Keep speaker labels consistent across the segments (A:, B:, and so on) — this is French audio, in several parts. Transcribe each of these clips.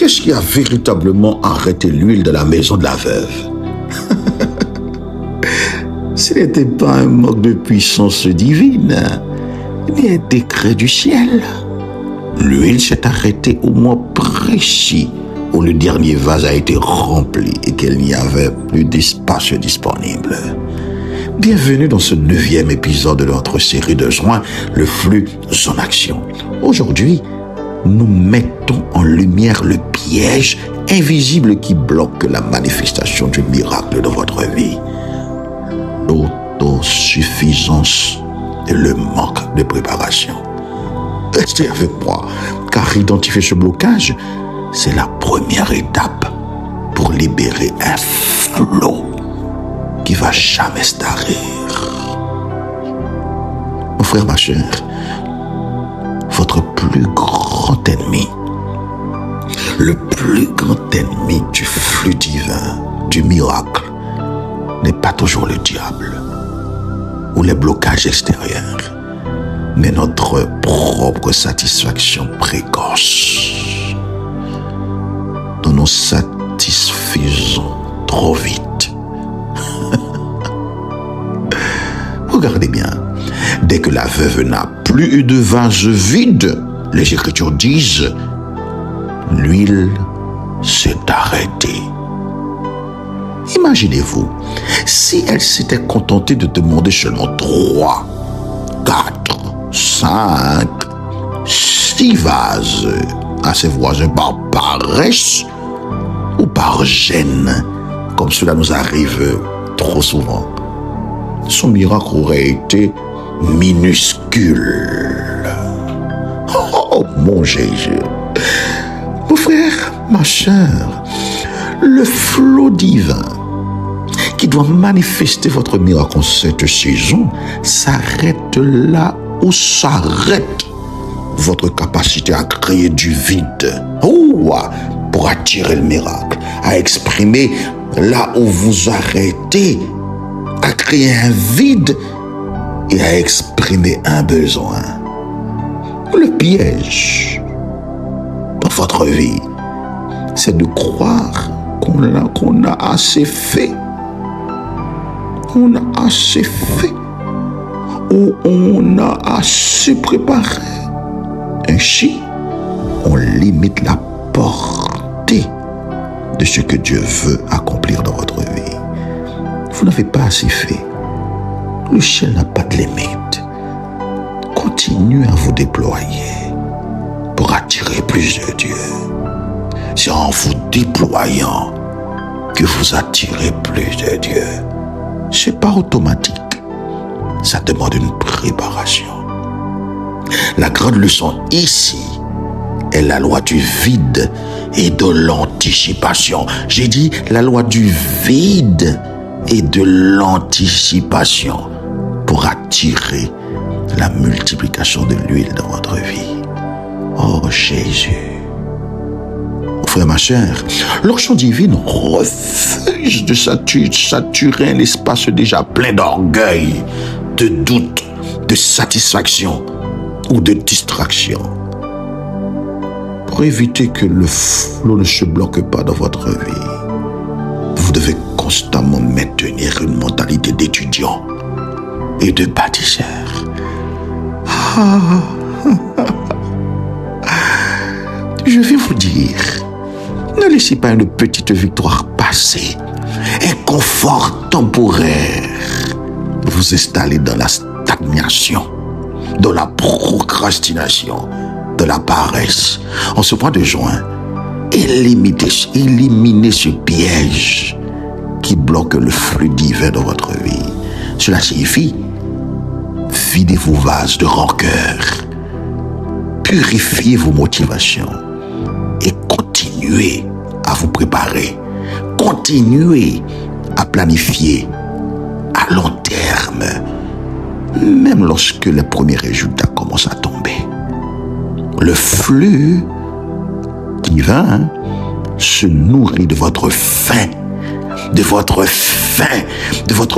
A: Qu'est-ce qui a véritablement arrêté l'huile de la maison de la veuve? Ce n'était pas un manque de puissance divine, ni un décret du ciel. L'huile s'est arrêtée au moment précis où le dernier vase a été rempli et qu'il n'y avait plus d'espace disponible. Bienvenue dans ce 9e épisode de notre série de soins, le flux en action. Aujourd'hui, nous mettons en lumière le piège invisible qui bloque la manifestation du miracle de votre vie. L'autosuffisance et le manque de préparation. Restez avec moi, car identifier ce blocage, c'est la première étape pour libérer un flot qui va jamais se tarir. Mon frère, ma chère, votre plus grand ennemi, le plus grand ennemi du flux divin, du miracle, n'est pas toujours le diable ou les blocages extérieurs, mais notre propre satisfaction précoce. Nous nous satisfaisons trop vite. Regardez bien, dès que la veuve n'a plus eu de vase vide, les Écritures disent, l'huile s'est arrêtée. Imaginez-vous, si elle s'était contentée de demander seulement 3, 4, 5, 6 vases à ses voisins par paresse ou par gêne, comme cela nous arrive trop souvent, son miracle aurait été minuscule. Oh mon Jésus! Mon frère, ma chère, le flot divin qui doit manifester votre miracle en cette saison s'arrête là où s'arrête votre capacité à créer du vide. Pour attirer le miracle, à exprimer là où vous arrêtez, à créer un vide et à exprimer un besoin. Le piège dans votre vie, c'est de croire qu'on a assez fait. On a assez fait. Ou on a assez préparé. Ainsi, on limite la portée de ce que Dieu veut accomplir dans votre vie. Vous n'avez pas assez fait. Le ciel n'a pas de limite. Continuez à vous déployer pour attirer plus de Dieu. C'est en vous déployant que vous attirez plus de Dieu. C'est pas automatique. Ça demande une préparation. La grande leçon ici est la loi du vide et de l'anticipation. J'ai dit la loi du vide et de l'anticipation pour attirer la multiplication de l'huile dans votre vie. Oh Jésus! Frère, ma chère, l'onction divine refuse de saturer un espace déjà plein d'orgueil, de doute, de satisfaction ou de distraction. Pour éviter que le flot ne se bloque pas dans votre vie, vous devez constamment maintenir une mentalité d'étudiant et de bâtisseur. Je vais vous dire, ne laissez pas une petite victoire passer, un confort temporaire, vous installer dans la stagnation, dans la procrastination, de la paresse. En ce mois de juin, éliminez ce piège qui bloque le flux divin de votre vie. Cela signifie, videz vos vases de rancœur, purifiez vos motivations et continuez à vous préparer. Continuez à planifier à long terme, même lorsque les premiers résultats commencent à tomber. Le flux divin se nourrit de votre faim, de votre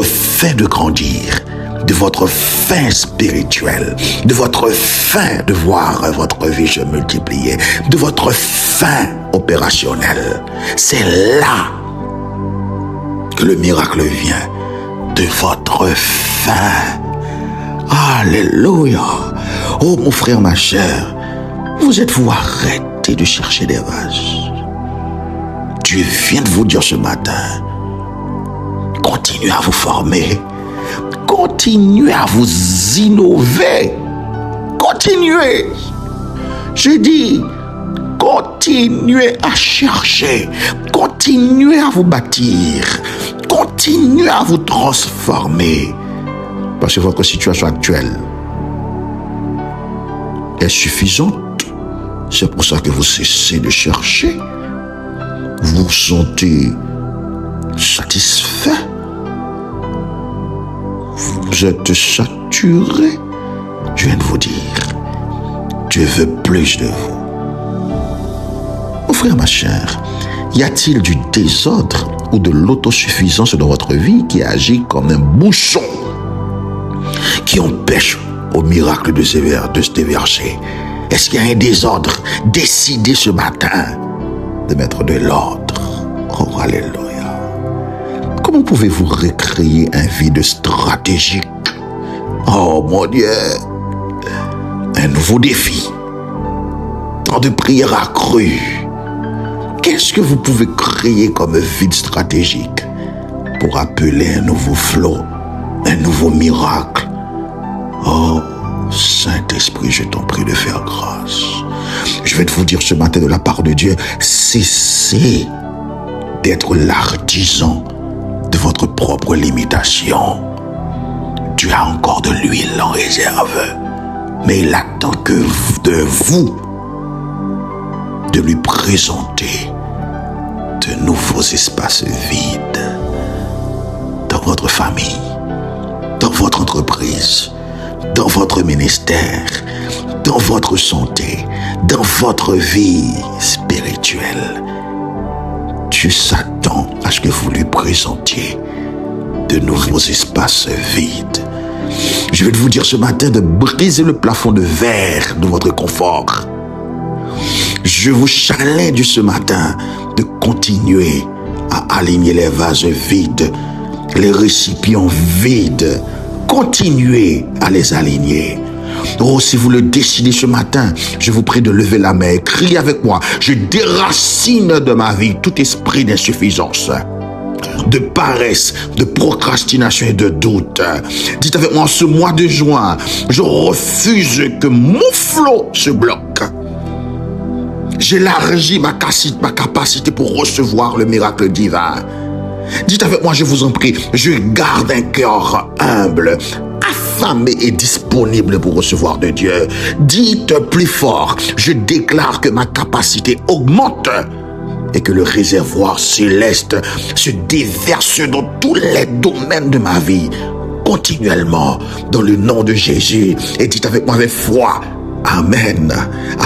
A: faim de grandir, de votre faim spirituelle, de votre faim de voir votre vie se multiplier, de votre faim opérationnelle. C'est là que le miracle vient, de votre faim. Alléluia. Oh mon frère, ma chère, vous êtes-vous arrêté de chercher des vases? Dieu vient de vous dire ce matin, continuez à vous former, continuez à vous innover, continuez. Je dis, continuez à chercher, continuez à vous bâtir, continuez à vous transformer. Parce que votre situation actuelle est suffisante. C'est pour ça que vous cessez de chercher. Vous vous sentez satisfait. Vous êtes saturé. Je viens de vous dire, Dieu veut plus de vous. Mon frère, ma chère, y a-t-il du désordre ou de l'autosuffisance dans votre vie qui agit comme un bouchon qui empêche au miracle de se déverser? Est-ce qu'il y a un désordre? Décidez ce matin de mettre de l'ordre. Oh, alléluia. Comment pouvez-vous recréer un vide stratégique? Oh, mon Dieu. Un nouveau défi. Tant de prières accrues. Qu'est-ce que vous pouvez créer comme vide stratégique pour appeler un nouveau flot, un nouveau miracle? Oh, Saint-Esprit, je t'en prie de faire grâce. Je vais te vous dire ce matin de la part de Dieu, cessez d'être l'artisan de votre propre limitation. Dieu a encore de l'huile en réserve, mais il attend que de vous de lui présenter de nouveaux espaces vides dans votre famille, dans votre entreprise, dans votre ministère, dans votre santé, dans votre vie spirituelle. Dieu s'attend à ce que vous lui présentiez de nouveaux espaces vides. Je vais vous dire ce matin de briser le plafond de verre de votre confort. Je vous challenge ce matin de continuer à aligner les vases vides, les récipients vides. Continuez à les aligner. Oh, si vous le décidez ce matin, je vous prie de lever la main et crier avec moi. Je déracine de ma vie tout esprit d'insuffisance, de paresse, de procrastination et de doute. Dites avec moi, ce mois de juin, je refuse que mon flot se bloque. J'élargis ma capacité pour recevoir le miracle divin. Dites avec moi, je vous en prie, je garde un cœur humble, affamé et disponible pour recevoir de Dieu. Dites plus fort, je déclare que ma capacité augmente et que le réservoir céleste se déverse dans tous les domaines de ma vie, continuellement, dans le nom de Jésus. Et dites avec moi avec foi, Amen,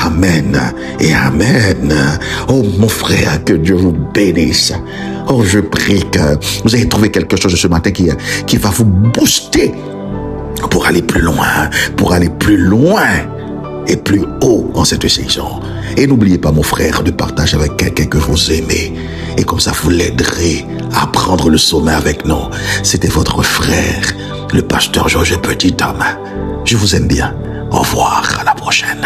A: Amen et Amen. Oh mon frère, que Dieu vous bénisse. Oh, je prie que vous ayez trouvé quelque chose ce matin qui va vous booster pour aller plus loin et plus haut en cette saison. Et n'oubliez pas, mon frère, de partager avec quelqu'un que vous aimez. Et comme ça, vous l'aiderez à prendre le sommet avec nous. C'était votre frère, le pasteur Georges Petit Homme. Je vous aime bien. Au revoir, à la prochaine.